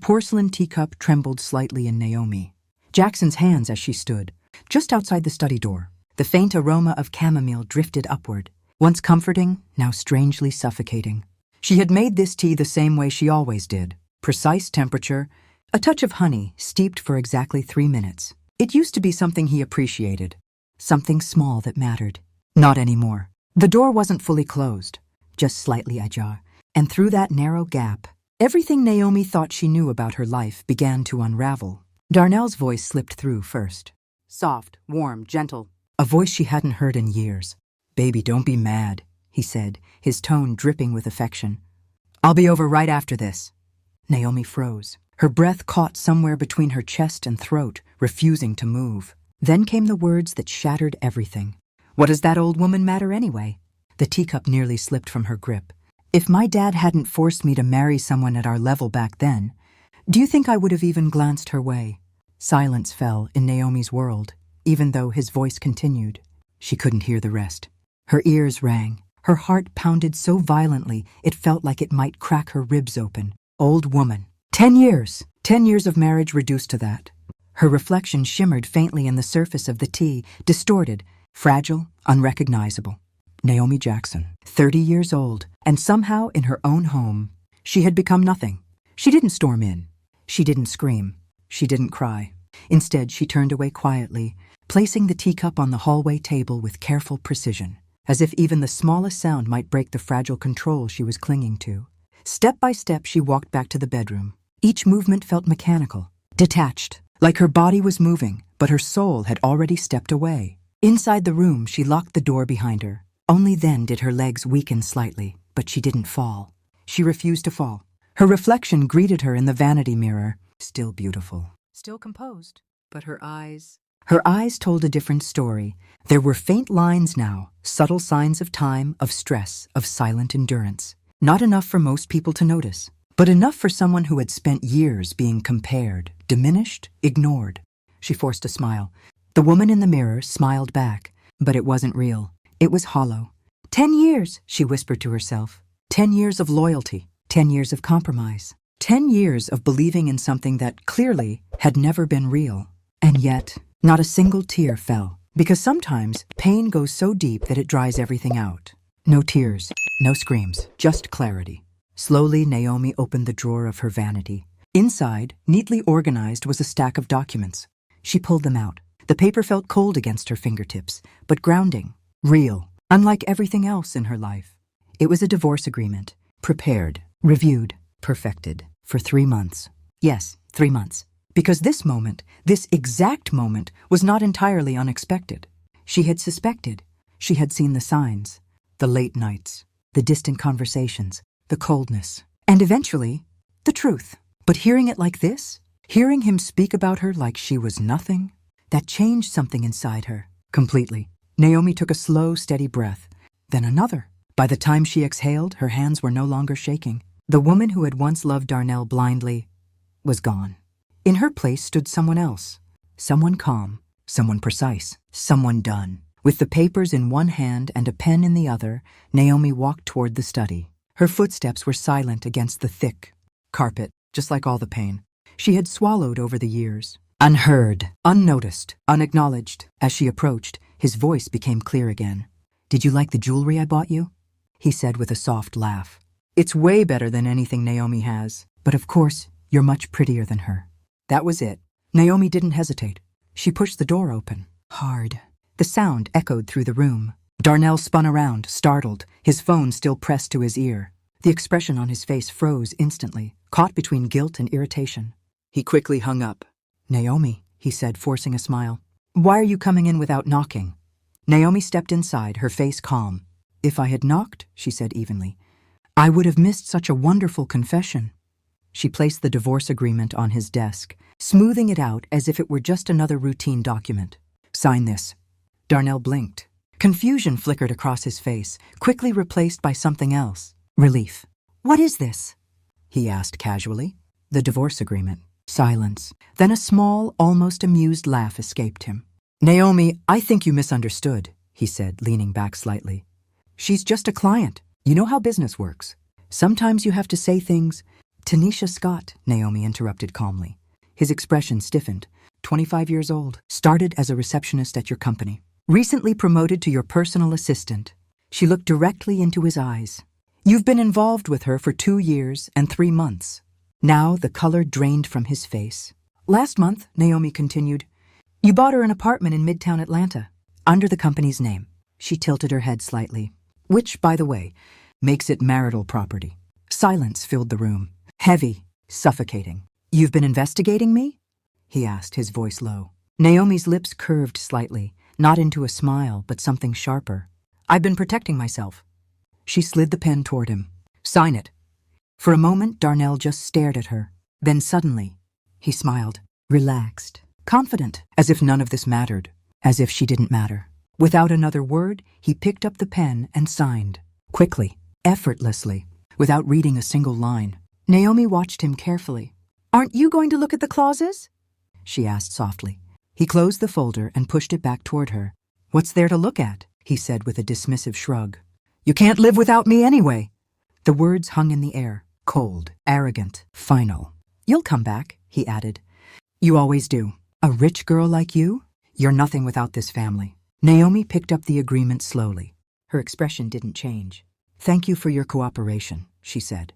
porcelain teacup trembled slightly in Naomi Jackson's hands as she stood, just outside the study door. The faint aroma of chamomile drifted upward, once comforting, now strangely suffocating. She had made this tea the same way she always did. Precise temperature, a touch of honey steeped for exactly 3 minutes. It used to be something he appreciated, something small that mattered. Not anymore. The door wasn't fully closed, just slightly ajar, and through that narrow gap, everything Naomi thought she knew about her life began to unravel. Darnell's voice slipped through first. Soft, warm, gentle. A voice she hadn't heard in years. "Baby, don't be mad," he said, his tone dripping with affection. "I'll be over right after this." Naomi froze. Her breath caught somewhere between her chest and throat, refusing to move. Then came the words that shattered everything. "What does that old woman matter anyway?" The teacup nearly slipped from her grip. "If my dad hadn't forced me to marry someone at our level back then, do you think I would have even glanced her way?" Silence fell in Naomi's world, even though his voice continued. She couldn't hear the rest. Her ears rang. Her heart pounded so violently it felt like it might crack her ribs open. Old woman. 10 years. 10 years of marriage reduced to that. Her reflection shimmered faintly in the surface of the tea, distorted, fragile, unrecognizable. Naomi Jackson, 30 years old, and somehow in her own home, she had become nothing. She didn't storm in. She didn't scream. She didn't cry. Instead, she turned away quietly, placing the teacup on the hallway table with careful precision, as if even the smallest sound might break the fragile control she was clinging to. Step by step, she walked back to the bedroom. Each movement felt mechanical, detached, like her body was moving, but her soul had already stepped away. Inside the room, she locked the door behind her. Only then did her legs weaken slightly, but she didn't fall. She refused to fall. Her reflection greeted her in the vanity mirror, still beautiful, still composed, but her eyes told a different story. There were faint lines now, subtle signs of time, of stress, of silent endurance. Not enough for most people to notice, but enough for someone who had spent years being compared, diminished, ignored. She forced a smile. The woman in the mirror smiled back, but it wasn't real. It was hollow. 10 years, she whispered to herself. 10 years of loyalty, 10 years of compromise, 10 years of believing in something that clearly had never been real. And yet, not a single tear fell, because sometimes pain goes so deep that it dries everything out. No tears, no screams, just clarity. Slowly, Naomi opened the drawer of her vanity. Inside, neatly organized, was a stack of documents. She pulled them out. The paper felt cold against her fingertips, but grounding, real, unlike everything else in her life. It was a divorce agreement, prepared, reviewed, perfected, for 3 months. Yes, 3 months. Because this moment, this exact moment, was not entirely unexpected. She had suspected. She had seen the signs. The late nights, the distant conversations, the coldness, and eventually, the truth. But hearing it like this, hearing him speak about her like she was nothing, that changed something inside her, completely. Naomi took a slow, steady breath, then another. By the time she exhaled, her hands were no longer shaking. The woman who had once loved Darnell blindly was gone. In her place stood someone else, someone calm, someone precise, someone done. With the papers in one hand and a pen in the other, Naomi walked toward the study. Her footsteps were silent against the thick carpet, just like all the pain she had swallowed over the years. Unheard, unnoticed, unacknowledged. As she approached, his voice became clear again. "Did you like the jewelry I bought you?" he said with a soft laugh. "It's way better than anything Naomi has, but of course, you're much prettier than her." That was it. Naomi didn't hesitate. She pushed the door open, hard. The sound echoed through the room. Darnell spun around, startled, his phone still pressed to his ear. The expression on his face froze instantly, caught between guilt and irritation. He quickly hung up. "Naomi," he said, forcing a smile. "Why are you coming in without knocking?" Naomi stepped inside, her face calm. "If I had knocked," she said evenly, "I would have missed such a wonderful confession." She placed the divorce agreement on his desk, smoothing it out as if it were just another routine document. "Sign this." Darnell blinked. Confusion flickered across his face, quickly replaced by something else. Relief. "What is this?" he asked casually. "The divorce agreement." Silence. Then a small, almost amused laugh escaped him. "Naomi, I think you misunderstood," he said, leaning back slightly. "She's just a client. You know how business works. Sometimes you have to say things Tanisha Scott, Naomi interrupted calmly. His expression stiffened. 25 years old, started as a receptionist at your company. Recently promoted to your personal assistant. She looked directly into his eyes. You've been involved with her for 2 years and 3 months. Now the color drained from his face. Last month, Naomi continued, you bought her an apartment in Midtown Atlanta, under the company's name. She tilted her head slightly, which, by the way, makes it marital property. Silence filled the room, heavy, suffocating. You've been investigating me? He asked, his voice low. Naomi's lips curved slightly, not into a smile, but something sharper. I've been protecting myself. She slid the pen toward him. Sign it. For a moment, Darnell just stared at her. Then suddenly, he smiled, relaxed, confident, as if none of this mattered, as if she didn't matter. Without another word, he picked up the pen and signed. Quickly, effortlessly, without reading a single line. Naomi watched him carefully. Aren't you going to look at the clauses? She asked softly. He closed the folder and pushed it back toward her. What's there to look at? He said with a dismissive shrug. You can't live without me anyway. The words hung in the air, cold, arrogant, final. You'll come back, he added. You always do. A rich girl like you? You're nothing without this family. Naomi picked up the agreement slowly. Her expression didn't change. Thank you for your cooperation, she said.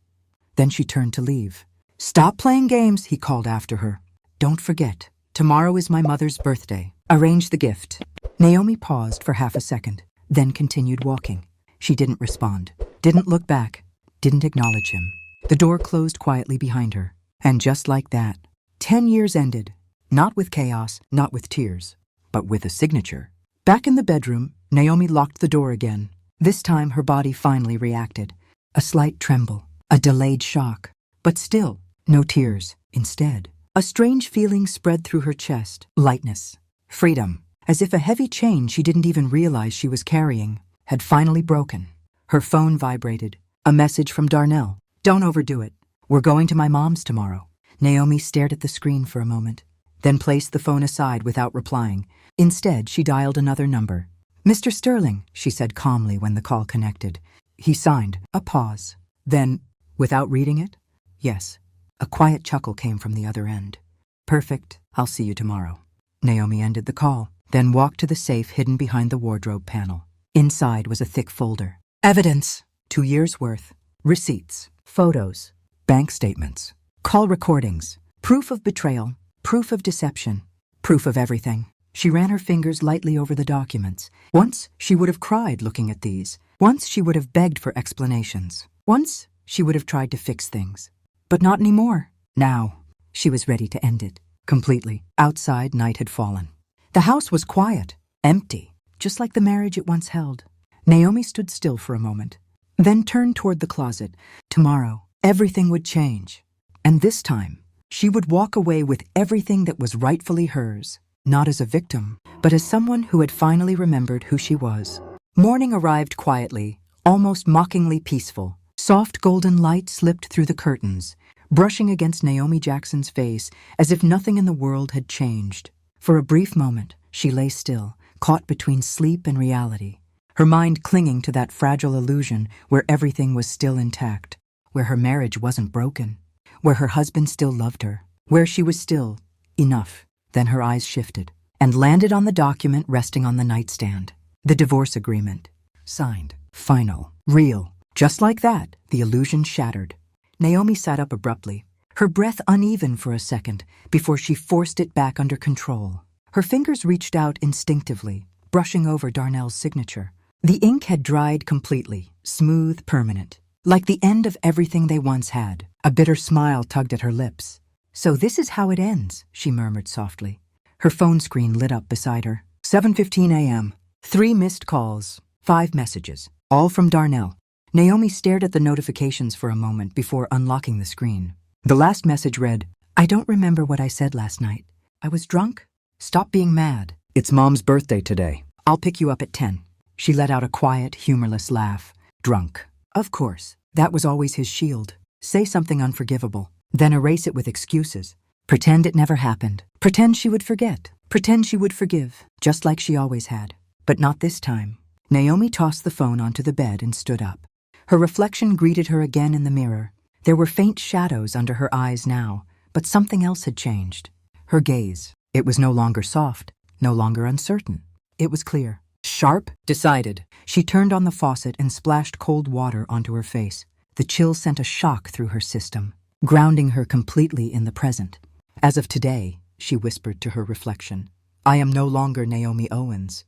Then she turned to leave. Stop playing games, he called after her. Don't forget, tomorrow is my mother's birthday. Arrange the gift. Naomi paused for half a second, then continued walking. She didn't respond, didn't look back, didn't acknowledge him. The door closed quietly behind her. And just like that, 10 years ended. Not with chaos, not with tears, but with a signature. Back in the bedroom, Naomi locked the door again. This time her body finally reacted. A slight tremble, a delayed shock. But still, no tears. Instead, a strange feeling spread through her chest. Lightness. Freedom. As if a heavy chain she didn't even realize she was carrying had finally broken. Her phone vibrated. A message from Darnell. Don't overdo it. We're going to my mom's tomorrow. Naomi stared at the screen for a moment, then placed the phone aside without replying. Instead, she dialed another number. Mr. Sterling, she said calmly when the call connected. He signed. A pause. Then, without reading it, yes. A quiet chuckle came from the other end. Perfect. I'll see you tomorrow. Naomi ended the call, then walked to the safe hidden behind the wardrobe panel. Inside was a thick folder. Evidence. 2 years' worth. Receipts. Photos. Bank statements. Call recordings. Proof of betrayal. Proof of deception. Proof of everything. She ran her fingers lightly over the documents. Once, she would have cried looking at these. Once, she would have begged for explanations. Once, she would have tried to fix things. But not anymore. Now, she was ready to end it. Completely. Outside, night had fallen. The house was quiet, empty, just like the marriage it once held. Naomi stood still for a moment, then turned toward the closet. Tomorrow, everything would change. And this time, she would walk away with everything that was rightfully hers, not as a victim, but as someone who had finally remembered who she was. Morning arrived quietly, almost mockingly peaceful. Soft golden light slipped through the curtains, brushing against Naomi Jackson's face as if nothing in the world had changed. For a brief moment, she lay still, caught between sleep and reality, her mind clinging to that fragile illusion where everything was still intact, where her marriage wasn't broken, where her husband still loved her, where she was still enough. Then her eyes shifted and landed on the document resting on the nightstand. The divorce agreement. Signed. Final. Real. Just like that, the illusion shattered. Naomi sat up abruptly, her breath uneven for a second before she forced it back under control. Her fingers reached out instinctively, brushing over Darnell's signature. The ink had dried completely, smooth, permanent, like the end of everything they once had. A bitter smile tugged at her lips. So this is how it ends, she murmured softly. Her phone screen lit up beside her. 7:15 a.m. 3 missed calls, 5 messages, all from Darnell. Naomi stared at the notifications for a moment before unlocking the screen. The last message read, I don't remember what I said last night. I was drunk? Stop being mad. It's Mom's birthday today. I'll pick you up at 10. She let out a quiet, humorless laugh. Drunk. Of course. That was always his shield. Say something unforgivable, then erase it with excuses. Pretend it never happened. Pretend she would forget. Pretend she would forgive, just like she always had. But not this time. Naomi tossed the phone onto the bed and stood up. Her reflection greeted her again in the mirror, There were faint shadows under her eyes now, but something else had changed. Her gaze. It was no longer soft, no longer uncertain. It was clear. Sharp, decided. She turned on the faucet and splashed cold water onto her face. The chill sent a shock through her system, grounding her completely in the present. As of today, she whispered to her reflection, I am no longer Naomi Owens.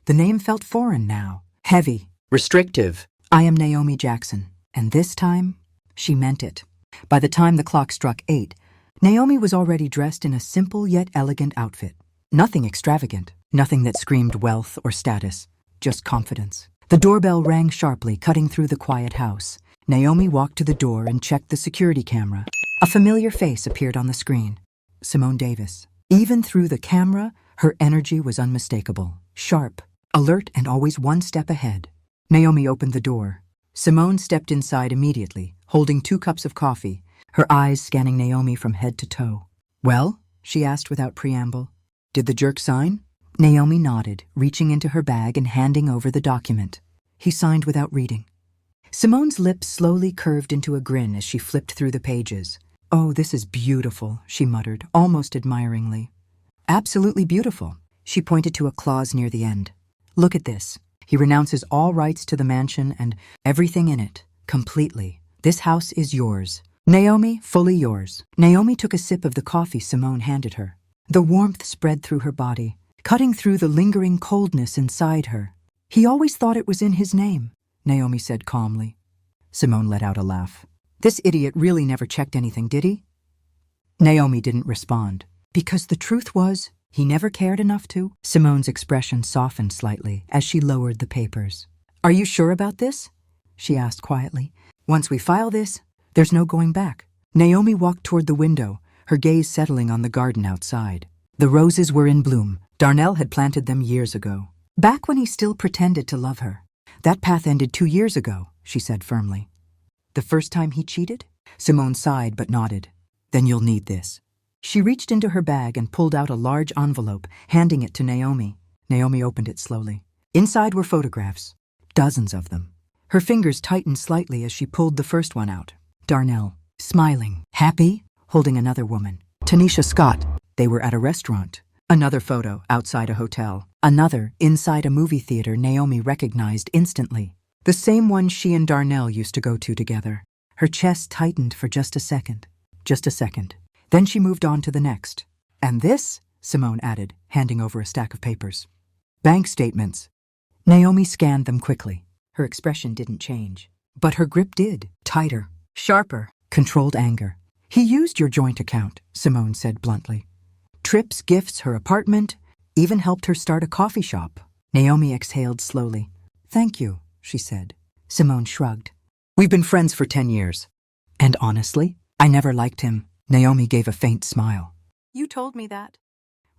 The name felt foreign now, heavy, restrictive. I am Naomi Jackson, and this time, she meant it. By the time the clock struck 8, Naomi was already dressed in a simple yet elegant outfit. Nothing extravagant, nothing that screamed wealth or status, just confidence. The doorbell rang sharply, cutting through the quiet house. Naomi walked to the door and checked the security camera. A familiar face appeared on the screen. Simone Davis. Even through the camera, her energy was unmistakable, sharp, alert, and always one step ahead. Naomi opened the door. Simone stepped inside immediately, holding 2 cups of coffee, her eyes scanning Naomi from head to toe. Well? She asked without preamble. Did the jerk sign? Naomi nodded, reaching into her bag and handing over the document. He signed without reading. Simone's lips slowly curved into a grin as she flipped through the pages. Oh, this is beautiful, she muttered, almost admiringly. Absolutely beautiful. She pointed to a clause near the end. Look at this. He renounces all rights to the mansion and everything in it, completely. This house is yours. Naomi, fully yours. Naomi took a sip of the coffee Simone handed her. The warmth spread through her body, cutting through the lingering coldness inside her. He always thought it was in his name, Naomi said calmly. Simone let out a laugh. This idiot really never checked anything, did he? Naomi didn't respond. Because the truth was, he never cared enough to. Simone's expression softened slightly as she lowered the papers. Are you sure about this? She asked quietly. Once we file this, there's no going back. Naomi walked toward the window, her gaze settling on the garden outside. The roses were in bloom. Darnell had planted them years ago. Back when he still pretended to love her. That path ended 2 years ago, she said firmly. The first time he cheated? Simone sighed but nodded. Then you'll need this. She reached into her bag and pulled out a large envelope, handing it to Naomi. Naomi opened it slowly. Inside were photographs. Dozens of them. Her fingers tightened slightly as she pulled the first one out. Darnell, smiling, happy, holding another woman. Tanisha Scott. They were at a restaurant. Another photo outside a hotel. Another inside a movie theater Naomi recognized instantly. The same one she and Darnell used to go to together. Her chest tightened for just a second. Just a second. Then she moved on to the next. And this, Simone added, handing over a stack of papers. Bank statements. Naomi scanned them quickly. Her expression didn't change. But her grip did. Tighter. Sharper. Controlled anger. He used your joint account, Simone said bluntly. Trips, gifts, her apartment, even helped her start a coffee shop. Naomi exhaled slowly. Thank you, she said. Simone shrugged. We've been friends for 10 years. And honestly, I never liked him. Naomi gave a faint smile. You told me that.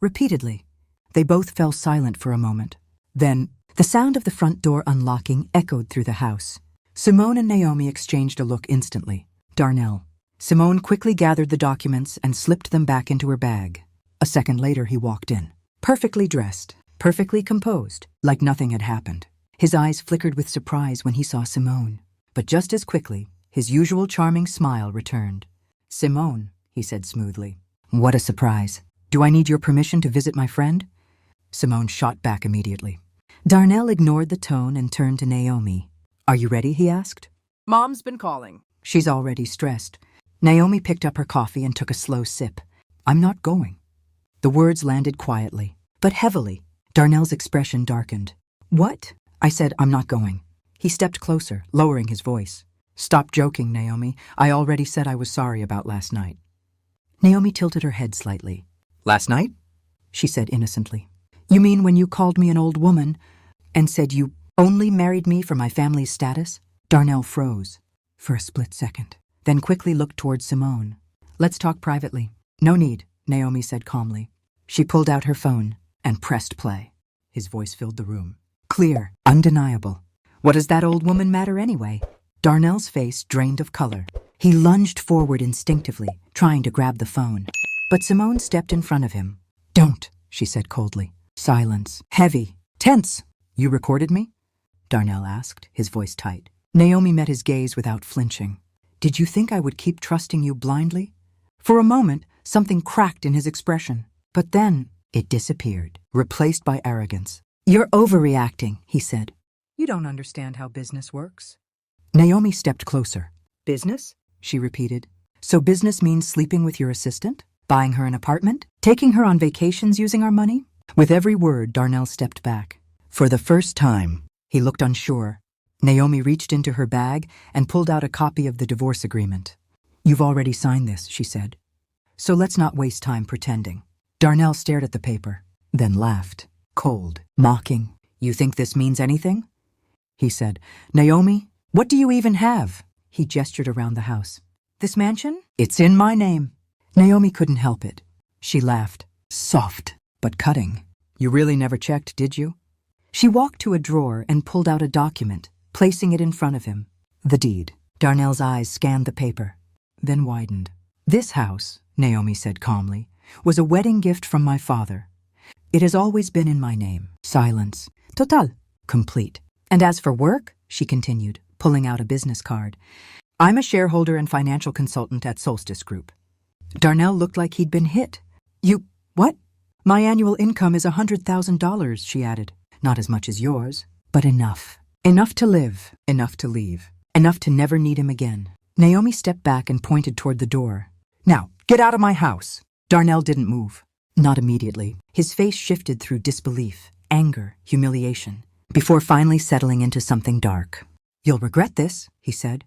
Repeatedly. They both fell silent for a moment. Then, the sound of the front door unlocking echoed through the house. Simone and Naomi exchanged a look instantly. Darnell. Simone quickly gathered the documents and slipped them back into her bag. A second later, he walked in. Perfectly dressed, perfectly composed, like nothing had happened. His eyes flickered with surprise when he saw Simone. But just as quickly, his usual charming smile returned. Simone, he said smoothly. What a surprise. Do I need your permission to visit my friend? Simone shot back immediately. Darnell ignored the tone and turned to Naomi. Are you ready? He asked. Mom's been calling. She's already stressed. Naomi picked up her coffee and took a slow sip. I'm not going. The words landed quietly, but heavily. Darnell's expression darkened. What? I said, I'm not going. He stepped closer, lowering his voice. Stop joking, Naomi. I already said I was sorry about last night. Naomi tilted her head slightly. Last night? She said innocently. You mean when you called me an old woman and said you only married me for my family's status? Darnell froze for a split second, then quickly looked towards Simone. Let's talk privately. No need, Naomi said calmly. She pulled out her phone and pressed play. His voice filled the room. Clear, undeniable. What does that old woman matter anyway? Darnell's face drained of color. He lunged forward instinctively, trying to grab the phone. But Simone stepped in front of him. Don't, she said coldly. Silence. Heavy. Tense. You recorded me? Darnell asked, his voice tight. Naomi met his gaze without flinching. Did you think I would keep trusting you blindly? For a moment, something cracked in his expression, but then it disappeared, replaced by arrogance. You're overreacting, he said. You don't understand how business works. Naomi stepped closer. Business? She repeated. So business means sleeping with your assistant? Buying her an apartment? Taking her on vacations using our money? With every word, Darnell stepped back. For the first time, he looked unsure. Naomi reached into her bag and pulled out a copy of the divorce agreement. You've already signed this, she said. So let's not waste time pretending. Darnell stared at the paper, then laughed. Cold, mocking. You think this means anything? He said. Naomi, what do you even have? He gestured around the house. This mansion? It's in my name. Naomi couldn't help it. She laughed. Soft, but cutting. You really never checked, did you? She walked to a drawer and pulled out a document, placing it in front of him. The deed. Darnell's eyes scanned the paper, then widened. This house, Naomi said calmly, was a wedding gift from my father. It has always been in my name. Silence. Total. Complete. And as for work, she continued, pulling out a business card, I'm a shareholder and financial consultant at Solstice Group. Darnell looked like he'd been hit. You, what? My annual income is $100,000, she added. Not as much as yours, but enough. Enough to live, enough to leave, enough to never need him again. Naomi stepped back and pointed toward the door. Now, get out of my house. Darnell didn't move. Not immediately. His face shifted through disbelief, anger, humiliation, before finally settling into something dark. You'll regret this, he said.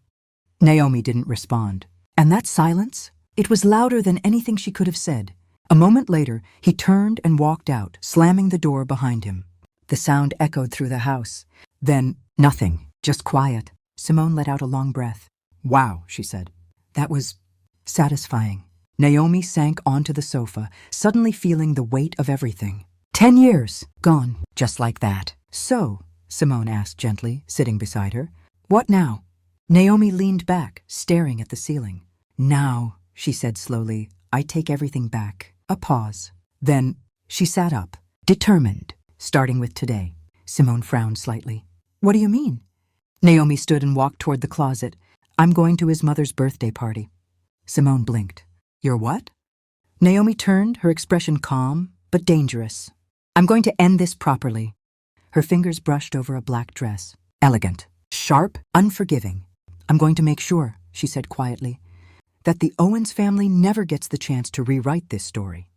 Naomi didn't respond. And that silence? It was louder than anything she could have said. A moment later, he turned and walked out, slamming the door behind him. The sound echoed through the house. Then, nothing, just quiet. Simone let out a long breath. Wow, she said. That was satisfying. Naomi sank onto the sofa, suddenly feeling the weight of everything. 10 years, gone, just like that. So, Simone asked gently, sitting beside her, what now? Naomi leaned back, staring at the ceiling. Now, she said slowly, I take everything back. A pause. Then, she sat up, determined, starting with today. Simone frowned slightly. What do you mean? Naomi stood and walked toward the closet. I'm going to his mother's birthday party. Simone blinked. You're what? Naomi turned, her expression calm, but dangerous. I'm going to end this properly. Her fingers brushed over a black dress. Elegant, sharp, unforgiving. I'm going to make sure, she said quietly, that the Owens family never gets the chance to rewrite this story.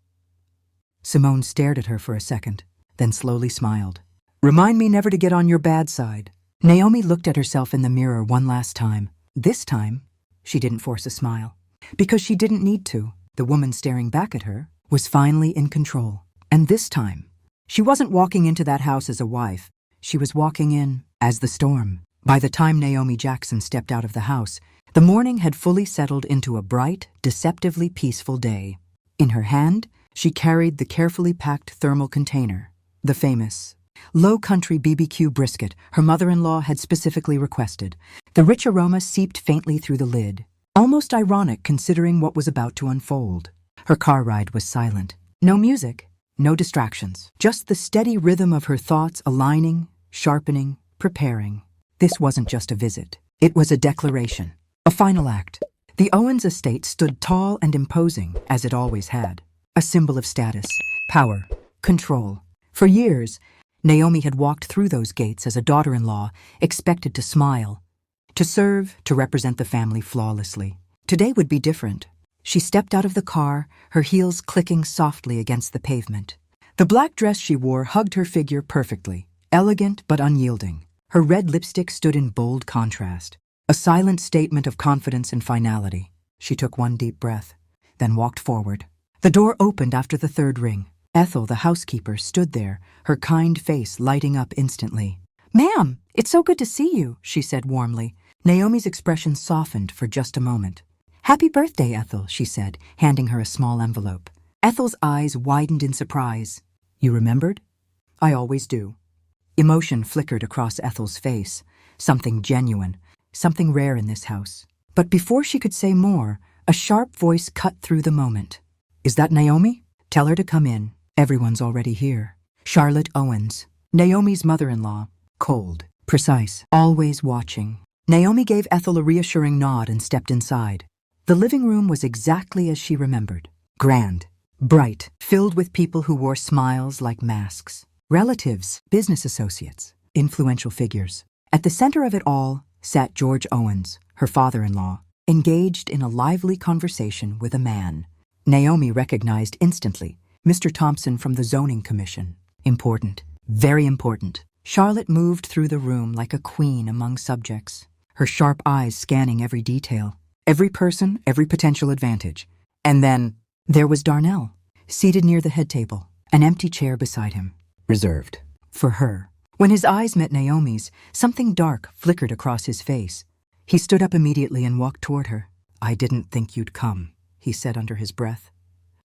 Simone stared at her for a second, then slowly smiled. Remind me never to get on your bad side. Naomi looked at herself in the mirror one last time. This time, she didn't force a smile. Because she didn't need to. The woman staring back at her was finally in control. And this time, she wasn't walking into that house as a wife. She was walking in as the storm. By the time Naomi Jackson stepped out of the house, the morning had fully settled into a bright, deceptively peaceful day. In her hand, she carried the carefully packed thermal container, the famous Low Country BBQ brisket her mother-in-law had specifically requested. The rich aroma seeped faintly through the lid, almost ironic considering what was about to unfold. Her car ride was silent. No music, no distractions, just the steady rhythm of her thoughts aligning, sharpening, preparing. This wasn't just a visit. It was a declaration, a final act. The Owens estate stood tall and imposing, as it always had, a symbol of status, power, control. For years, Naomi had walked through those gates as a daughter-in-law, expected to smile, to serve, to represent the family flawlessly. Today would be different. She stepped out of the car, her heels clicking softly against the pavement. The black dress she wore hugged her figure perfectly, elegant but unyielding. Her red lipstick stood in bold contrast, a silent statement of confidence and finality. She took one deep breath, then walked forward. The door opened after the third ring. Ethel, the housekeeper, stood there, her kind face lighting up instantly. Ma'am, it's so good to see you, she said warmly. Naomi's expression softened for just a moment. Happy birthday, Ethel, she said, handing her a small envelope. Ethel's eyes widened in surprise. You remembered? I always do. Emotion flickered across Ethel's face, something genuine, something rare in this house. But before she could say more, a sharp voice cut through the moment. Is that Naomi? Tell her to come in. Everyone's already here. Charlotte Owens, Naomi's mother-in-law, cold, precise, always watching. Naomi gave Ethel a reassuring nod and stepped inside. The living room was exactly as she remembered. Grand, bright, filled with people who wore smiles like masks. Relatives, business associates, influential figures. At the center of it all sat George Owens, her father-in-law, engaged in a lively conversation with a man. Naomi recognized instantly Mr. Thompson from the Zoning Commission. Important, very important. Charlotte moved through the room like a queen among subjects, her sharp eyes scanning every detail, every person, every potential advantage. And then there was Darnell, seated near the head table, an empty chair beside him, reserved for her. When his eyes met Naomi's, something dark flickered across his face. He stood up immediately and walked toward her. "I didn't think you'd come," he said under his breath.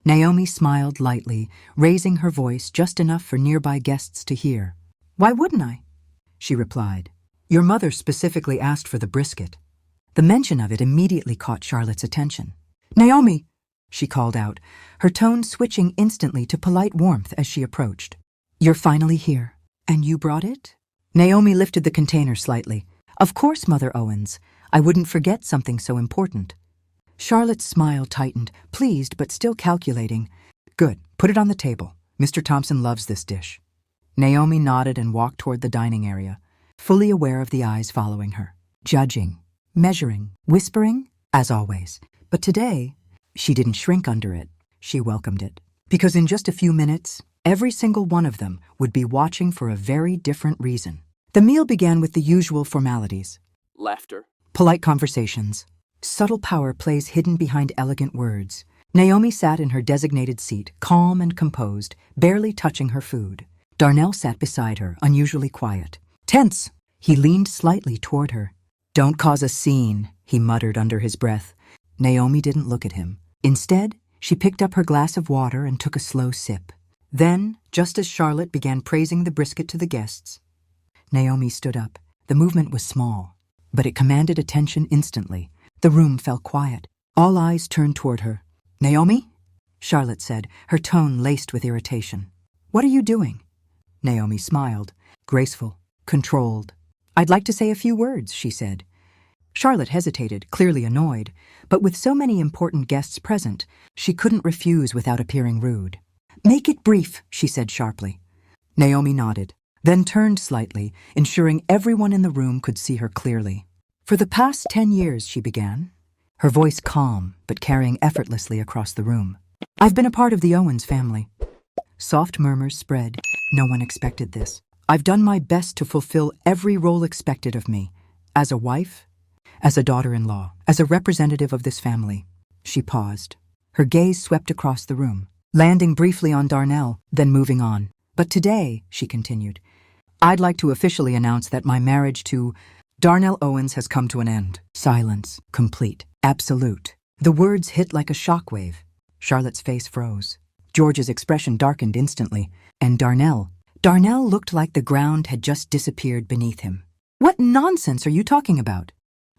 Naomi smiled lightly, raising her voice just enough for nearby guests to hear. "Why wouldn't I?" she replied. "Your mother specifically asked for the brisket." The mention of it immediately caught Charlotte's attention. "Naomi!" she called out, her tone switching instantly to polite warmth as she approached. "You're finally here. And you brought it?" Naomi lifted the container slightly. "Of course, Mother Owens. I wouldn't forget something so important." Charlotte's smile tightened, pleased but still calculating. "Good. Put it on the table. Mr. Thompson loves this dish." Naomi nodded and walked toward the dining area, fully aware of the eyes following her. Judging, measuring, whispering, as always. But today, she didn't shrink under it. She welcomed it. Because in just a few minutes, every single one of them would be watching for a very different reason. The meal began with the usual formalities. Laughter. Polite conversations. Subtle power plays hidden behind elegant words. Naomi sat in her designated seat, calm and composed, barely touching her food. Darnell sat beside her, unusually quiet. Tense! He leaned slightly toward her. "Don't cause a scene," he muttered under his breath. Naomi didn't look at him. Instead, she picked up her glass of water and took a slow sip. Then, just as Charlotte began praising the brisket to the guests, Naomi stood up. The movement was small, but it commanded attention instantly. The room fell quiet. All eyes turned toward her. "Naomi?" Charlotte said, her tone laced with irritation. "What are you doing?" Naomi smiled, graceful, controlled. "I'd like to say a few words," she said. Charlotte hesitated, clearly annoyed, but with so many important guests present, she couldn't refuse without appearing rude. "Make it brief," she said sharply. Naomi nodded, then turned slightly, ensuring everyone in the room could see her clearly. "For the past 10 years," she began, her voice calm but carrying effortlessly across the room, "I've been a part of the Owens family." Soft murmurs spread. No one expected this. "I've done my best to fulfill every role expected of me, as a wife, as a daughter-in-law, as a representative of this family." She paused. Her gaze swept across the room, landing briefly on Darnell, then moving on. "But today," she continued, "I'd like to officially announce that my marriage to Darnell Owens has come to an end." Silence, complete, absolute. The words hit like a shockwave. Charlotte's face froze. George's expression darkened instantly, and Darnell looked like the ground had just disappeared beneath him. "What nonsense are you talking about?"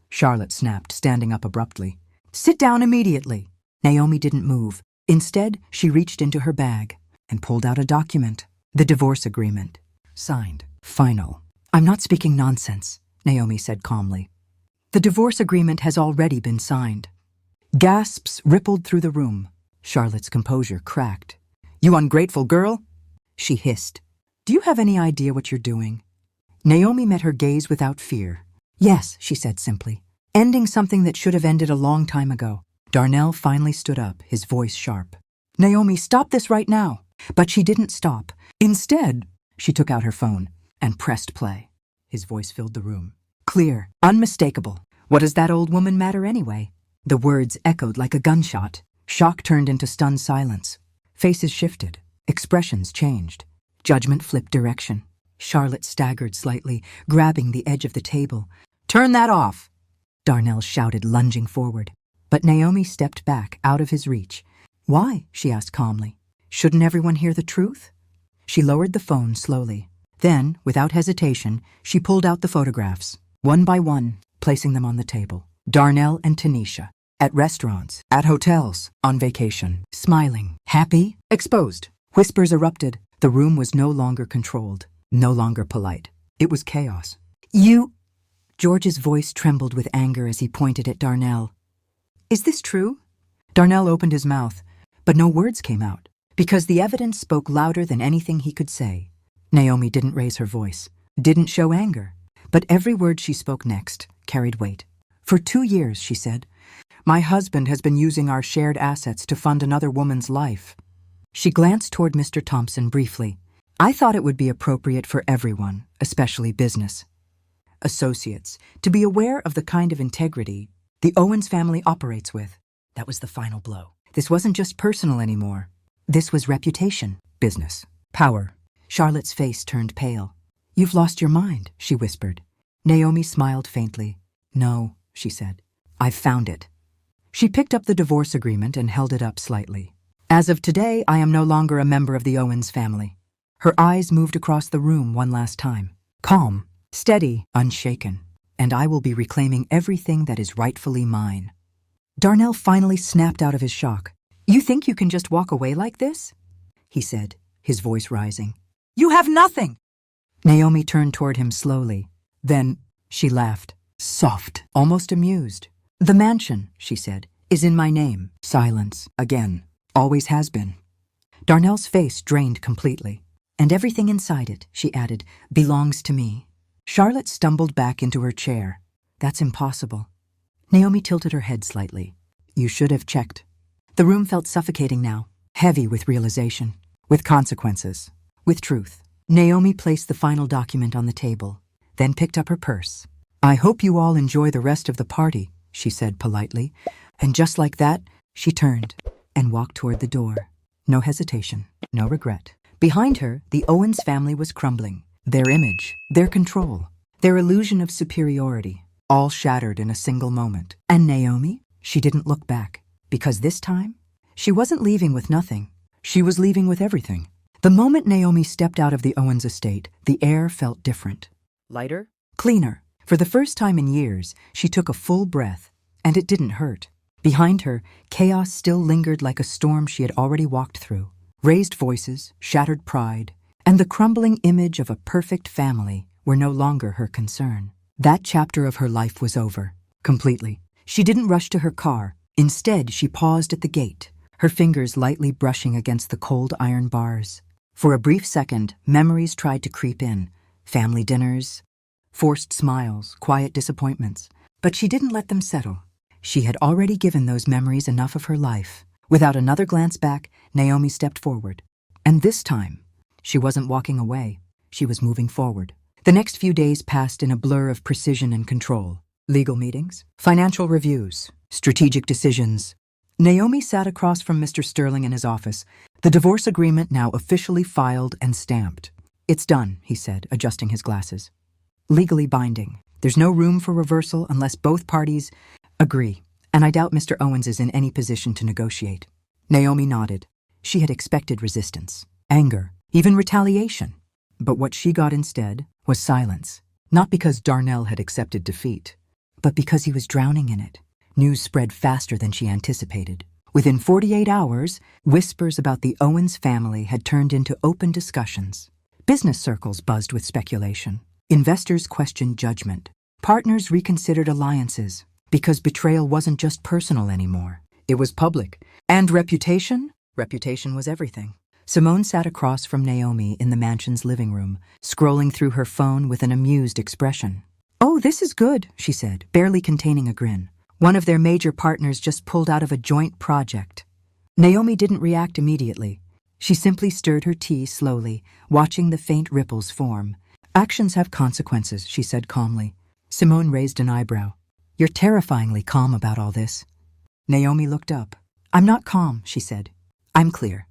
Charlotte snapped, standing up abruptly. "Sit down immediately." Naomi didn't move. Instead, she reached into her bag and pulled out a document. The divorce agreement. Signed. Final. "I'm not speaking nonsense," Naomi said calmly. "The divorce agreement has already been signed." Gasps rippled through the room. Charlotte's composure cracked. "You ungrateful girl," she hissed. "Do you have any idea what you're doing?" Naomi met her gaze without fear. "Yes," she said simply, "ending something that should have ended a long time ago." Darnell finally stood up, his voice sharp. "Naomi, stop this right now." But she didn't stop. Instead, she took out her phone and pressed play. His voice filled the room. Clear, unmistakable. What does that old woman matter anyway? The words echoed like a gunshot. Shock turned into stunned silence. Faces shifted. Expressions changed. Judgment flipped direction. Charlotte staggered slightly, grabbing the edge of the table. "Turn that off!" Darnell shouted, lunging forward. But Naomi stepped back, out of his reach. "Why?" she asked calmly. "Shouldn't everyone hear the truth?" She lowered the phone slowly. Then, without hesitation, she pulled out the photographs, one by one, placing them on the table. Darnell and Tanisha, at restaurants, at hotels, on vacation, smiling, happy, exposed. Whispers erupted. The room was no longer controlled, no longer polite. It was chaos. "You..." George's voice trembled with anger as he pointed at Darnell. Is this true? Darnell opened his mouth, but no words came out, because the evidence spoke louder than anything he could say. Naomi didn't raise her voice, didn't show anger, but every word she spoke next carried weight. For 2 years, she said, my husband has been using our shared assets to fund another woman's life. She glanced toward Mr. Thompson briefly. I thought it would be appropriate for everyone, especially business associates, to be aware of the kind of integrity the Owens family operates with. That was the final blow. This wasn't just personal anymore. This was reputation, business, power. Charlotte's face turned pale. You've lost your mind, she whispered. Naomi smiled faintly. No, she said. I've found it. She picked up the divorce agreement and held it up slightly. As of today, I am no longer a member of the Owens family. Her eyes moved across the room one last time. Calm, steady, unshaken. And I will be reclaiming everything that is rightfully mine. Darnell finally snapped out of his shock. You think you can just walk away like this? He said, his voice rising. You have nothing! Naomi turned toward him slowly. Then she laughed, soft, almost amused. The mansion, she said, is in my name. Silence, again. Always has been. Darnell's face drained completely. And everything inside it, she added, belongs to me. Charlotte stumbled back into her chair. That's impossible. Naomi tilted her head slightly. You should have checked. The room felt suffocating now, heavy with realization, with consequences, with truth. Naomi placed the final document on the table, then picked up her purse. I hope you all enjoy the rest of the party, she said politely, and just like that, she turned and walked toward the door. No hesitation, no regret. Behind her, the Owens family was crumbling. Their image, their control, their illusion of superiority, all shattered in a single moment. And Naomi? She didn't look back, because this time, she wasn't leaving with nothing. She was leaving with everything. The moment Naomi stepped out of the Owens estate, the air felt different. Lighter? Cleaner. For the first time in years, she took a full breath, and it didn't hurt. Behind her, chaos still lingered like a storm she had already walked through. Raised voices, shattered pride, and the crumbling image of a perfect family were no longer her concern. That chapter of her life was over, completely. She didn't rush to her car. Instead, she paused at the gate, her fingers lightly brushing against the cold iron bars. For a brief second, memories tried to creep in. Family dinners, forced smiles, quiet disappointments. But she didn't let them settle. She had already given those memories enough of her life. Without another glance back, Naomi stepped forward. And this time, she wasn't walking away. She was moving forward. The next few days passed in a blur of precision and control. Legal meetings, financial reviews, strategic decisions. Naomi sat across from Mr. Sterling in his office, the divorce agreement now officially filed and stamped. It's done, he said, adjusting his glasses. Legally binding. There's no room for reversal unless both parties agree. And I doubt Mr. Owens is in any position to negotiate. Naomi nodded. She had expected resistance, anger, even retaliation. But what she got instead was silence. Not because Darnell had accepted defeat, but because he was drowning in it. News spread faster than she anticipated. Within 48 hours, whispers about the Owens family had turned into open discussions. Business circles buzzed with speculation. Investors questioned judgment. Partners reconsidered alliances. Because betrayal wasn't just personal anymore. It was public. And reputation? Reputation was everything. Simone sat across from Naomi in the mansion's living room, scrolling through her phone with an amused expression. Oh, this is good, she said, barely containing a grin. One of their major partners just pulled out of a joint project. Naomi didn't react immediately. She simply stirred her tea slowly, watching the faint ripples form. Actions have consequences, she said calmly. Simone raised an eyebrow. You're terrifyingly calm about all this. Naomi looked up. I'm not calm, she said. I'm clear.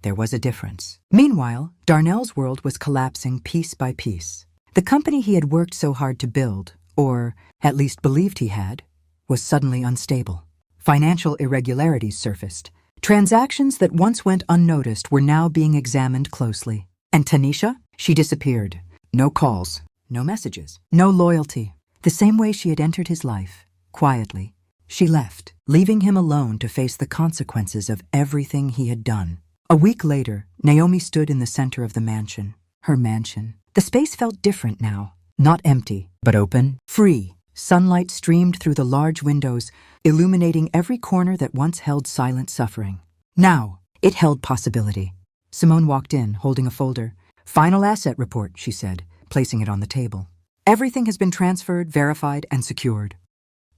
There was a difference. Meanwhile, Darnell's world was collapsing piece by piece. The company he had worked so hard to build, or at least believed he had, was suddenly unstable. Financial irregularities surfaced. Transactions that once went unnoticed were now being examined closely. And Tanisha? She disappeared. No calls, no messages, no loyalty. The same way she had entered his life, quietly, she left, leaving him alone to face the consequences of everything he had done. A week later, Naomi stood in the center of the mansion. Her mansion. The space felt different now. Not empty, but open, free. Sunlight streamed through the large windows, illuminating every corner that once held silent suffering. Now, it held possibility. Simone walked in, holding a folder. "Final asset report," she said, placing it on the table. "Everything has been transferred, verified, and secured."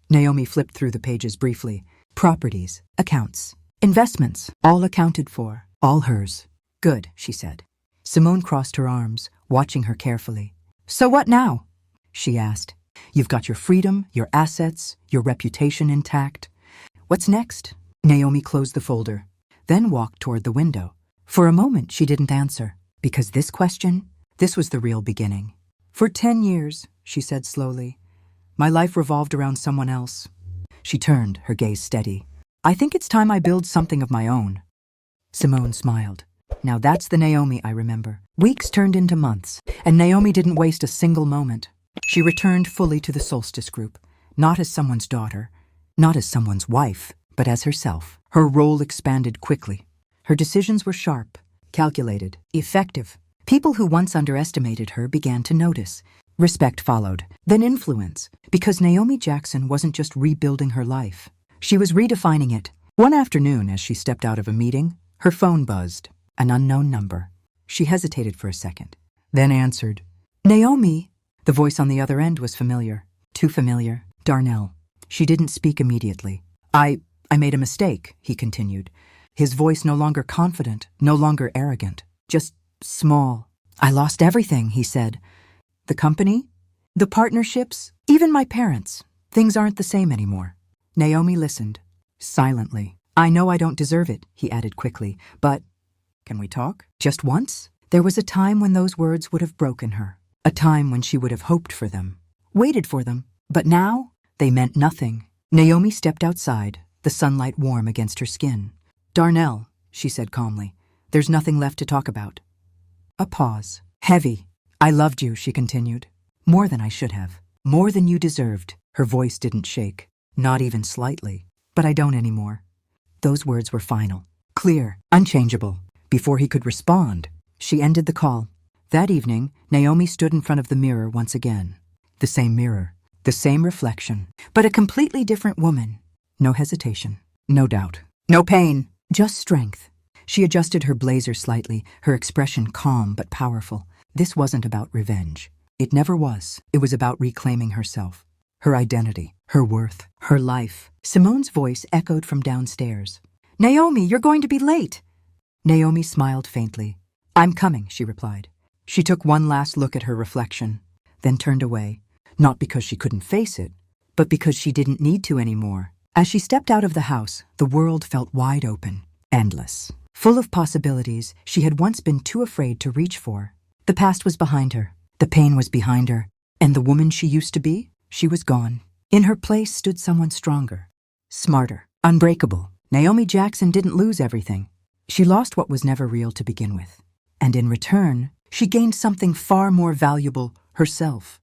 Naomi flipped through the pages briefly. Properties, accounts, investments, all accounted for, all hers. "Good," she said. Simone crossed her arms, watching her carefully. "So what now?" she asked. "You've got your freedom, your assets, your reputation intact. What's next?" Naomi closed the folder, then walked toward the window. For a moment, she didn't answer, because this was the real beginning. "For 10 years, she said slowly, my life revolved around someone else." She turned, her gaze steady. "I think it's time I build something of my own." Simone smiled. Now that's the Naomi I remember. Weeks turned into months, and Naomi didn't waste a single moment. She returned fully to the Solstice Group, not as someone's daughter, not as someone's wife, but as herself. Her role expanded quickly. Her decisions were sharp, calculated, effective. People who once underestimated her began to notice. Respect followed, then influence, because Naomi Jackson wasn't just rebuilding her life. She was redefining it. One afternoon, as she stepped out of a meeting, her phone buzzed. An unknown number. She hesitated for a second, then answered. "Naomi." The voice on the other end was familiar. Too familiar. Darnell. She didn't speak immediately. I made a mistake," he continued. His voice no longer confident, no longer arrogant, just small. "I lost everything," he said. "The company, the partnerships, even my parents. Things aren't the same anymore." Naomi listened, silently. "I know I don't deserve it," he added quickly, "but can we talk? Just once?" There was a time when those words would have broken her, a time when she would have hoped for them, waited for them, but now they meant nothing. Naomi stepped outside, the sunlight warm against her skin. "Darnell," she said calmly, "there's nothing left to talk about." A pause. Heavy. "I loved you," she continued. "More than I should have. More than you deserved." Her voice didn't shake, not even slightly. "But I don't anymore." Those words were final, clear, unchangeable. Before he could respond, she ended the call. That evening, Naomi stood in front of the mirror once again. The same mirror, the same reflection, but a completely different woman. No hesitation, no doubt, no pain, just strength. She adjusted her blazer slightly, her expression calm but powerful. This wasn't about revenge. It never was. It was about reclaiming herself, her identity, her worth, her life. Simone's voice echoed from downstairs. "Naomi, you're going to be late." Naomi smiled faintly. "I'm coming," she replied. She took one last look at her reflection, then turned away, not because she couldn't face it, but because she didn't need to anymore. As she stepped out of the house, the world felt wide open, endless, full of possibilities she had once been too afraid to reach for. The past was behind her, the pain was behind her, and the woman she used to be, she was gone. In her place stood someone stronger, smarter, unbreakable. Naomi Jackson didn't lose everything. She lost what was never real to begin with. And in return, she gained something far more valuable, herself.